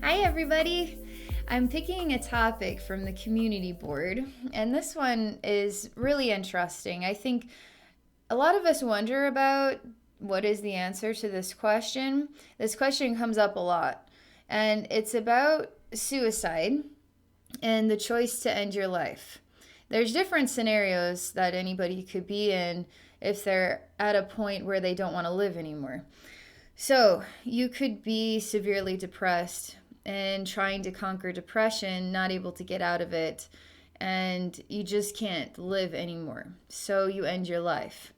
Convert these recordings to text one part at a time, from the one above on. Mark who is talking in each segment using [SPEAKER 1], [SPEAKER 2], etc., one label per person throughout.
[SPEAKER 1] Hi, everybody. I'm picking a topic from the community board, and this one is really interesting. I think a lot of us wonder about what is the answer to this question. This question comes up a lot, and it's about suicide and the choice to end your life. There's different scenarios that anybody could be in if they're at a point where they don't want to live anymore. So, you could be severely depressed and trying to conquer depression, not able to get out of it, and you just can't live anymore. So, you end your life.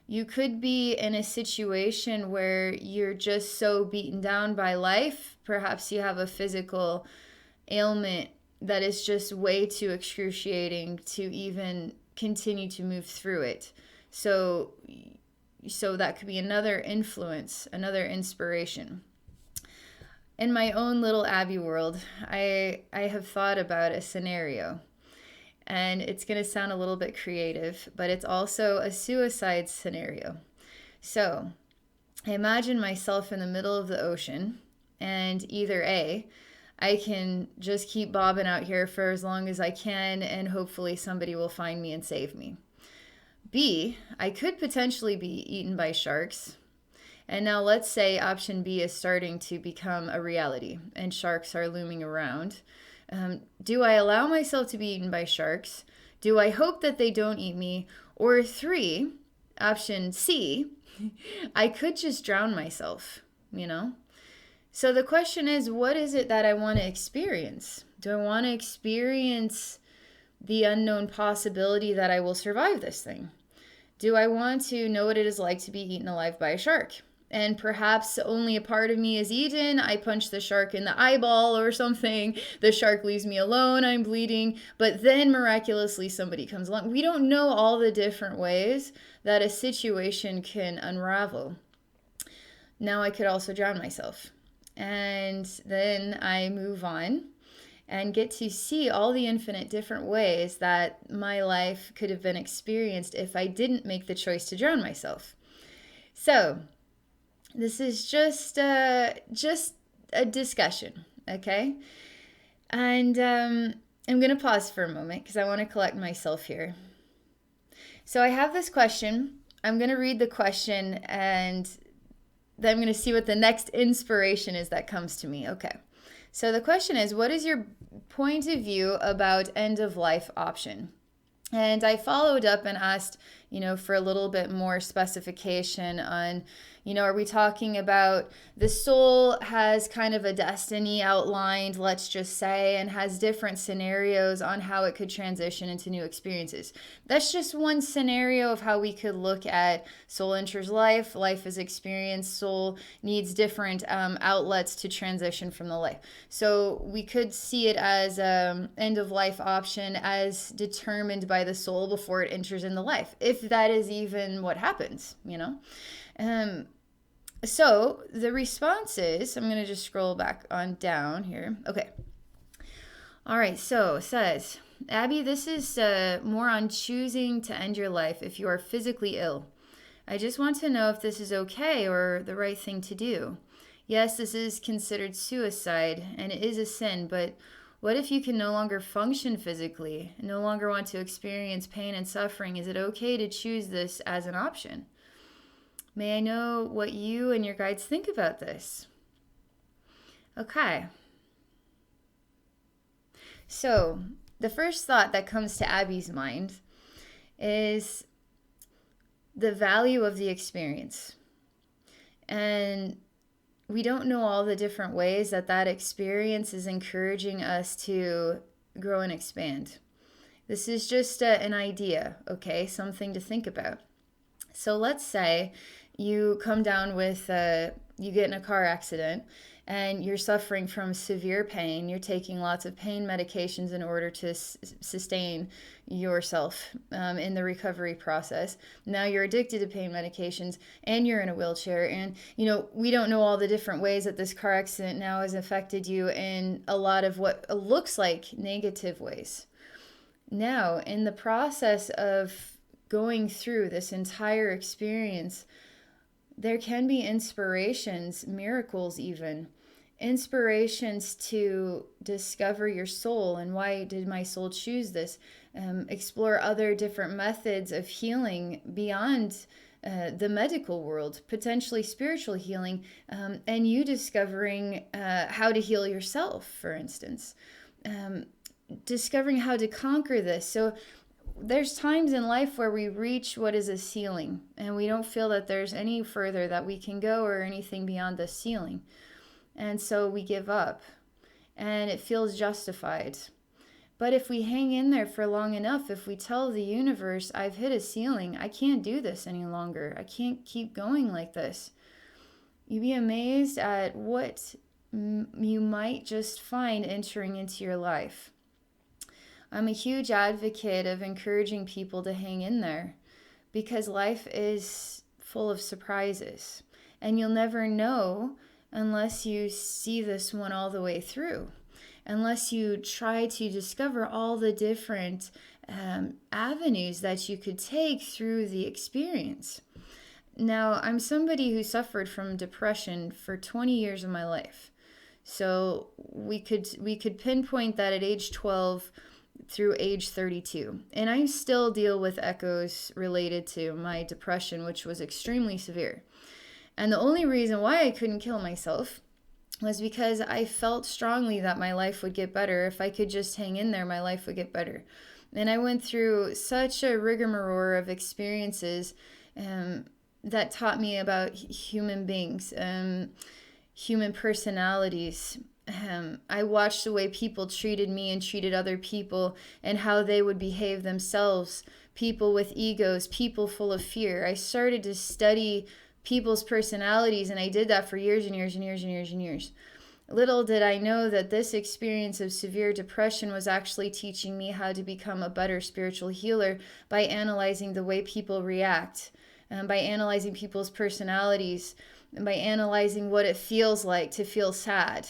[SPEAKER 1] You could be in a situation where you're just so beaten down by life. Perhaps you have a physical ailment that is just way too excruciating to even continue to move through it. So that could be another influence, another inspiration. In my own little Abbey world, I have thought about a scenario, and it's going to sound a little bit creative, but it's also a suicide scenario. So, I imagine myself in the middle of the ocean, and either A, I can just keep bobbing out here for as long as I can, and hopefully somebody will find me and save me. B, I could potentially be eaten by sharks. And now let's say option B is starting to become a reality and sharks are looming around. Do I allow myself to be eaten by sharks? Do I hope that they don't eat me? Or three, option C, I could just drown myself, you know? So the question is, what is it that I want to experience? Do I want to experience the unknown possibility that I will survive this thing? Do I want to know what it is like to be eaten alive by a shark? And perhaps only a part of me is eaten. I punch the shark in the eyeball or something. The shark leaves me alone. I'm bleeding. But then miraculously somebody comes along. We don't know all the different ways that a situation can unravel. Now I could also drown myself. And then I move on and get to see all the infinite different ways that my life could have been experienced if I didn't make the choice to drown myself. So, this is just a discussion, okay? And I'm going to pause for a moment because I want to collect myself here. So I have this question. I'm going to read the question and then I'm going to see what the next inspiration is that comes to me. Okay. So the question is, what is your point of view about end of life option? And I followed up and asked, for a little bit more specification on, are we talking about the soul has kind of a destiny outlined, let's just say, and has different scenarios on how it could transition into new experiences. That's just one scenario of how we could look at soul enters life, life is experience, soul needs different outlets to transition from the life. So we could see it as end of life option as determined by the soul before it enters in the life, if that is even what happens, So the response is, I'm going to just scroll back on down here. Okay. All right. So it says, Abby, this is more on choosing to end your life if you are physically ill. I just want to know if this is okay or the right thing to do. Yes, this is considered suicide and it is a sin, but what if you can no longer function physically, no longer want to experience pain and suffering? Is it okay to choose this as an option? May I know what you and your guides think about this? Okay. So, the first thought that comes to Abby's mind is the value of the experience. And we don't know all the different ways that experience is encouraging us to grow and expand. This is just an idea, okay? Something to think about. So let's say you come down with, you get in a car accident and you're suffering from severe pain. You're taking lots of pain medications in order to sustain yourself in the recovery process. Now you're addicted to pain medications and you're in a wheelchair. And, we don't know all the different ways that this car accident now has affected you in a lot of what looks like negative ways. Now, in the process of going through this entire experience, there can be inspirations, miracles even, inspirations to discover your soul and why did my soul choose this. Explore other different methods of healing beyond the medical world, potentially spiritual healing, and you discovering how to heal yourself, for instance. Discovering how to conquer this. So there's times in life where we reach what is a ceiling and we don't feel that there's any further that we can go or anything beyond the ceiling. And so we give up and it feels justified. But if we hang in there for long enough, if we tell the universe, I've hit a ceiling, I can't do this any longer, I can't keep going like this, you'd be amazed at what you might just find entering into your life. I'm a huge advocate of encouraging people to hang in there because life is full of surprises and you'll never know unless you see this one all the way through, unless you try to discover all the different avenues that you could take through the experience. Now, I'm somebody who suffered from depression for 20 years of my life. So we could pinpoint that at age 12 through age 32. And I still deal with echoes related to my depression, which was extremely severe. And the only reason why I couldn't kill myself was because I felt strongly that my life would get better. If I could just hang in there, my life would get better. And I went through such a rigmarole of experiences that taught me about human beings, human personalities. I watched the way people treated me and treated other people and how they would behave themselves, people with egos, people full of fear. I started to study people's personalities, and I did that for years and years and years and years and years. Little did I know that this experience of severe depression was actually teaching me how to become a better spiritual healer by analyzing the way people react, by analyzing people's personalities, and by analyzing what it feels like to feel sad,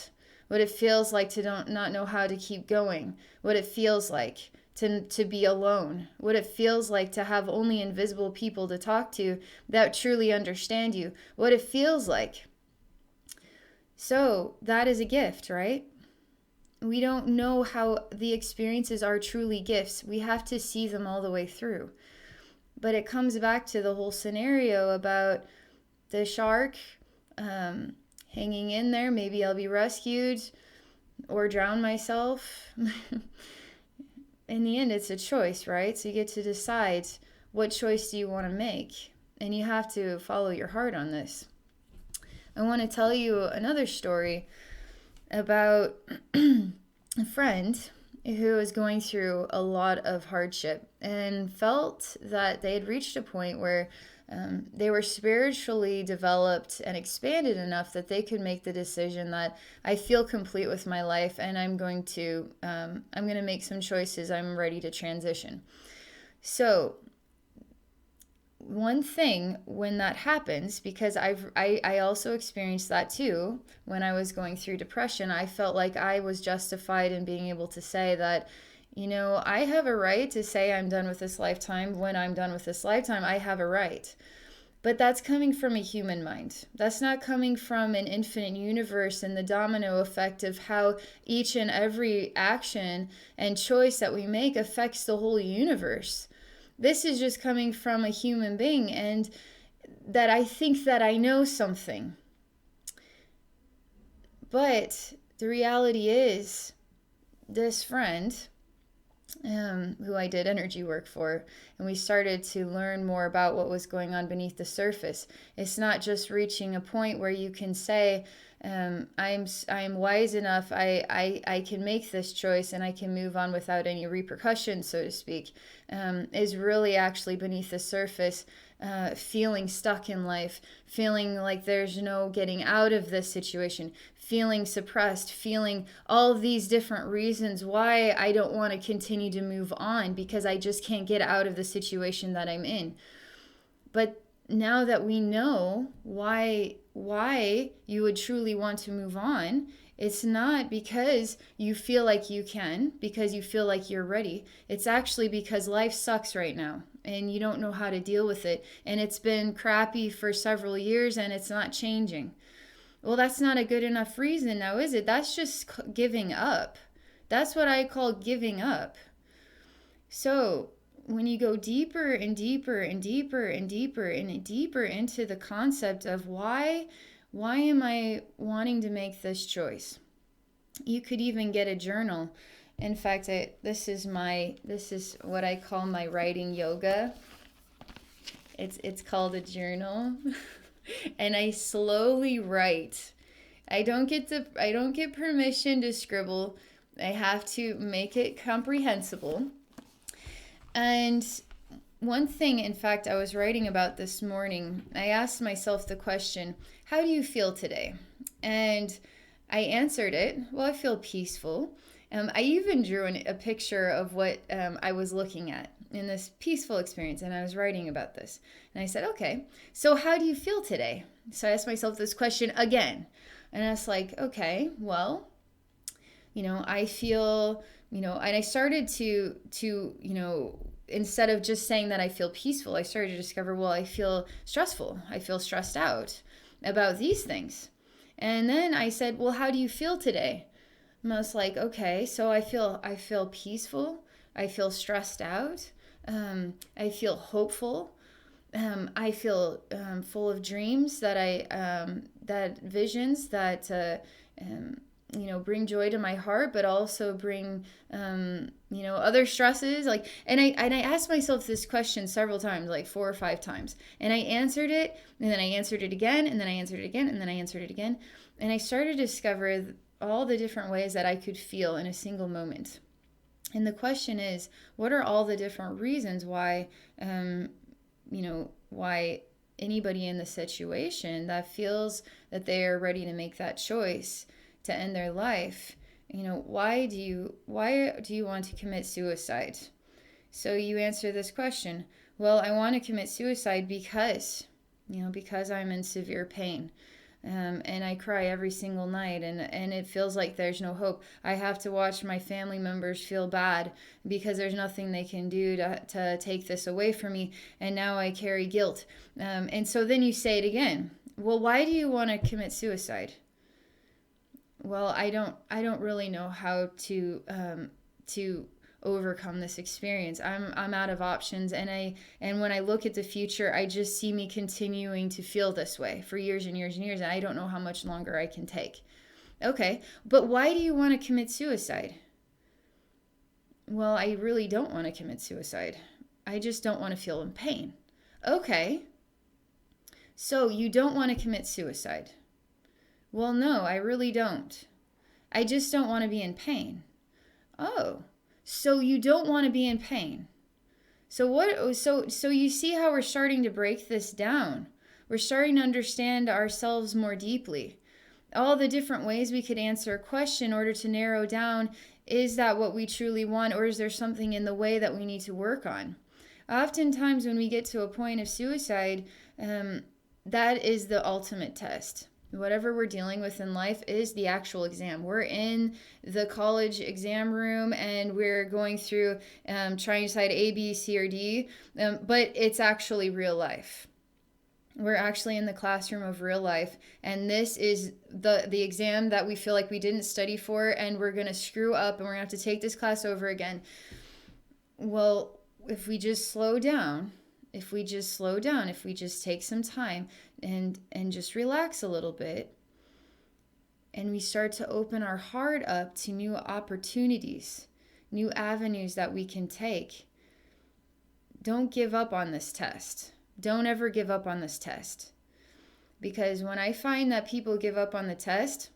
[SPEAKER 1] what it feels like to not know how to keep going, what it feels like to be alone, what it feels like to have only invisible people to talk to that truly understand you, what it feels like. So that is a gift, right? We don't know how the experiences are truly gifts. We have to see them all the way through. But it comes back to the whole scenario about the shark hanging in there. Maybe I'll be rescued or drown myself. In the end, it's a choice, right? So you get to decide what choice do you want to make. And you have to follow your heart on this. I want to tell you another story about a friend who was going through a lot of hardship and felt that they had reached a point where they were spiritually developed and expanded enough that they could make the decision that I feel complete with my life and I'm going to make some choices. I'm ready to transition. So one thing when that happens, because I also experienced that too when I was going through depression, I felt like I was justified in being able to say that, I have a right to say I'm done with this lifetime. When I'm done with this lifetime, I have a right. But that's coming from a human mind. That's not coming from an infinite universe and the domino effect of how each and every action and choice that we make affects the whole universe. This is just coming from a human being, and that I think that I know something. But the reality is, this friend, who I did energy work for, and we started to learn more about what was going on beneath the surface. It's not just reaching a point where you can say, I'm wise enough, I can make this choice and I can move on without any repercussions, so to speak, is really actually beneath the surface, feeling stuck in life, feeling like there's no getting out of this situation, feeling suppressed, feeling all these different reasons why I don't want to continue to move on because I just can't get out of the situation that I'm in. But now that we know why you would truly want to move on, it's not because you feel like you can, because you feel like you're ready. It's actually because life sucks right now and you don't know how to deal with it. And it's been crappy for several years and it's not changing. Well, that's not a good enough reason now, is it? That's just giving up. That's what I call giving up. So, when you go deeper and deeper and deeper and deeper and deeper into the concept of why am I wanting to make this choice? You could even get a journal. In fact, this is what I call my writing yoga. It's called a journal. And I slowly write. I don't get permission to scribble. I have to make it comprehensible. And one thing, in fact, I was writing about this morning, I asked myself the question, how do you feel today? And I answered it, well, I feel peaceful. I even drew a picture of what I was looking at in this peaceful experience, and I was writing about this. And I said, okay, so how do you feel today? So I asked myself this question again. And I was like, okay, well, I feel, and I started to instead of just saying that I feel peaceful, I started to discover, well, I feel stressful. I feel stressed out about these things. And then I said, well, how do you feel today? And I was like, okay, so I feel peaceful. I feel stressed out. I feel hopeful. I feel full of dreams that visions that bring joy to my heart, but also bring other stresses. And I asked myself this question several times, like 4 or 5 times, and I answered it, and then I answered it again, and then I answered it again, and then I answered it again, and I started to discover all the different ways that I could feel in a single moment. And the question is, what are all the different reasons why why anybody in the situation that feels that they are ready to make that choice to end their life, why do you want to commit suicide? So you answer this question, well, I want to commit suicide because I'm in severe pain. And I cry every single night, and it feels like there's no hope. I have to watch my family members feel bad because there's nothing they can do to take this away from me, and now I carry guilt. And so then you say it again. Well, why do you want to commit suicide? Well, I don't really know how to overcome this experience. I'm out of options, and when I look at the future, I just see me continuing to feel this way for years and years and years, and I don't know how much longer I can take. Okay, but why do you want to commit suicide? Well, I really don't want to commit suicide. I just don't want to feel in pain. Okay, so you don't want to commit suicide. Well, no, I really don't. I just don't want to be in pain. Oh, so you don't want to be in pain. So you see how we're starting to break this down. We're starting to understand ourselves more deeply. All the different ways we could answer a question in order to narrow down, is that what we truly want, or is there something in the way that we need to work on? Oftentimes when we get to a point of suicide, that is the ultimate test. Whatever we're dealing with in life is the actual exam. We're in the college exam room and we're going through trying to decide A, B, C, or D, but it's actually real life. We're actually in the classroom of real life, and this is the exam that we feel like we didn't study for, and we're going to screw up and we're going to have to take this class over again. Well, if we just slow down, if we just take some time and just relax a little bit, and we start to open our heart up to new opportunities, new avenues that we can take. Don't give up on this test. Don't ever give up on this test. Because when I find that people give up on the test,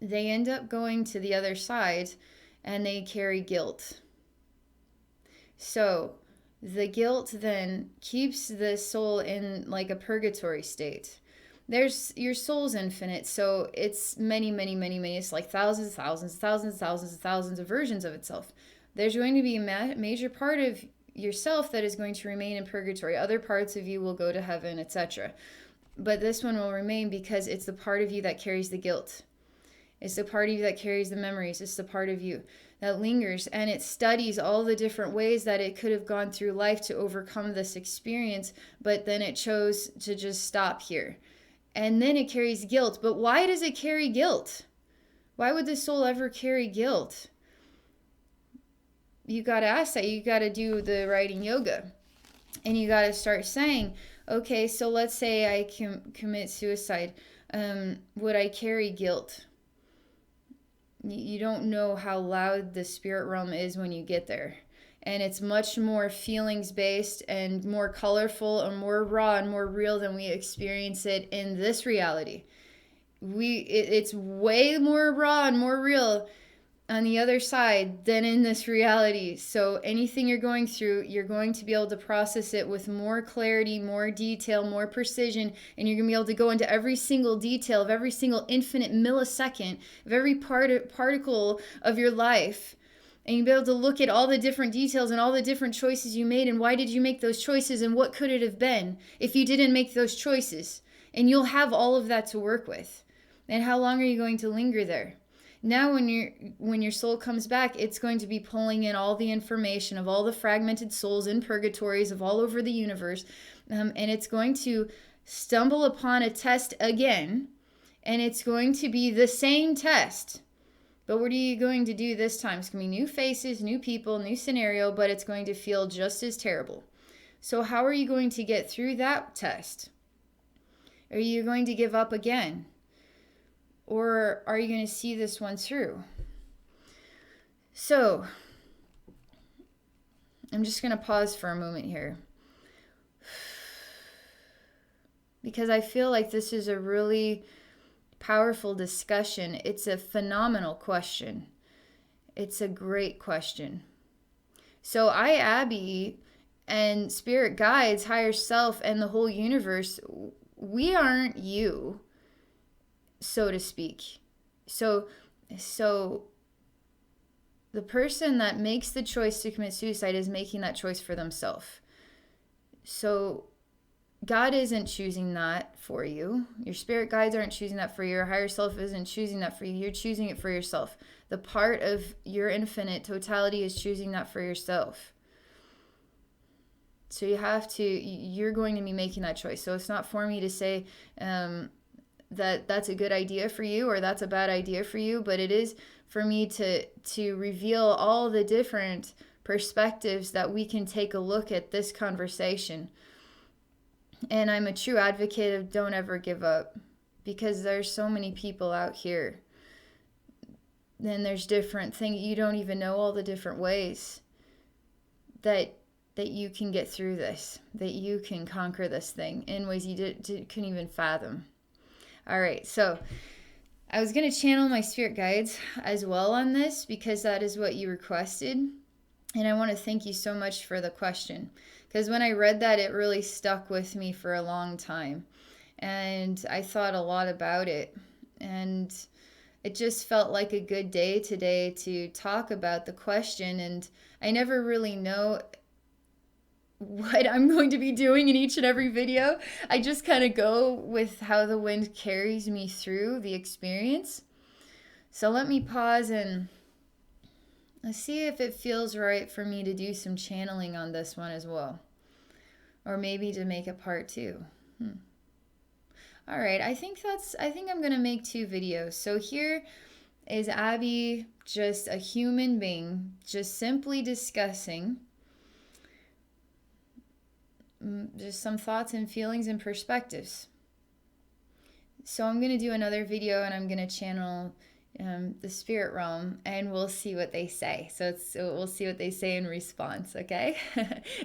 [SPEAKER 1] they end up going to the other side and they carry guilt. So the guilt then keeps the soul in like a purgatory state. Your soul's infinite, so it's many, it's like thousands of versions of itself. There's going to be a major part of yourself that is going to remain in purgatory. Other parts of you will go to heaven, etc. But this one will remain because it's the part of you that carries the guilt. It's the part of you that carries the memories. It's the part of you that lingers, and it studies all the different ways that it could have gone through life to overcome this experience, but then it chose to just stop here. And then it carries guilt. But why does it carry guilt? Why would the soul ever carry guilt? You got to ask that. You got to do the writing yoga. And you got to start saying, okay, so let's say I commit suicide. Would I carry guilt? You don't know how loud the spirit realm is when you get there. And it's much more feelings based and more colorful and more raw and more real than we experience it in this reality. It's way more raw and more real on the other side than in this reality. So anything you're going through, you're going to be able to process it with more clarity, more detail, more precision, and you're going to be able to go into every single detail of every single infinite millisecond of every particle of your life. And you'll be able to look at all the different details and all the different choices you made and why did you make those choices and what could it have been if you didn't make those choices. And you'll have all of that to work with. And how long are you going to linger there? Now when your soul comes back, it's going to be pulling in all the information of all the fragmented souls in purgatories of all over the universe. And it's going to stumble upon a test again. And it's going to be the same test. But what are you going to do this time? It's going to be new faces, new people, new scenario, but it's going to feel just as terrible. So how are you going to get through that test? Are you going to give up again? Or are you going to see this one through? So, I'm just going to pause for a moment here. Because I feel like this is a really powerful discussion. It's a phenomenal question. It's a great question. So I, Abbey, and spirit guides, higher self, and the whole universe, we aren't you, so to speak. So the person that makes the choice to commit suicide is making that choice for themselves. So God isn't choosing that for you. Your spirit guides aren't choosing that for you. Your higher self isn't choosing that for you. You're choosing it for yourself. The part of your infinite totality is choosing that for yourself. So you're going to be making that choice. So it's not for me to say that that's a good idea for you or that's a bad idea for you, but it is for me to reveal all the different perspectives that we can take a look at this conversation. And I'm a true advocate of don't ever give up, because there's so many people out here. Then there's different things. You don't even know all the different ways that you can get through this, that you can conquer this thing in ways you couldn't even fathom. All right, so I was going to channel my spirit guides as well on this because that is what you requested. And I want to thank you so much for the question. Because when I read that, it really stuck with me for a long time. And I thought a lot about it. And it just felt like a good day today to talk about the question. And I never really know what I'm going to be doing in each and every video. I just kind of go with how the wind carries me through the experience. So let me pause and let's see if it feels right for me to do some channeling on this one as well. Or maybe to make a part 2. All right, I think I'm going to make 2 videos. So here is Abbey, just a human being, just simply discussing just some thoughts and feelings and perspectives. So I'm going to do another video and I'm going to channel the spirit realm, and we'll see what they say. So we'll see what they say in response, okay?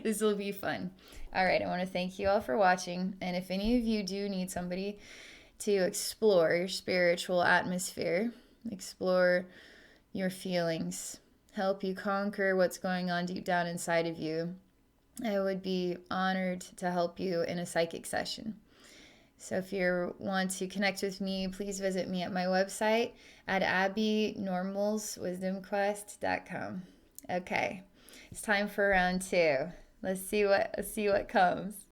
[SPEAKER 1] This will be fun. All right, I want to thank you all for watching, and if any of you do need somebody to explore your spiritual atmosphere, explore your feelings, help you conquer what's going on deep down inside of you, I would be honored to help you in a psychic session. So if you want to connect with me, please visit me at my website at abbeynormalswisdomquest.com. Okay, it's time for round 2. Let's see what comes.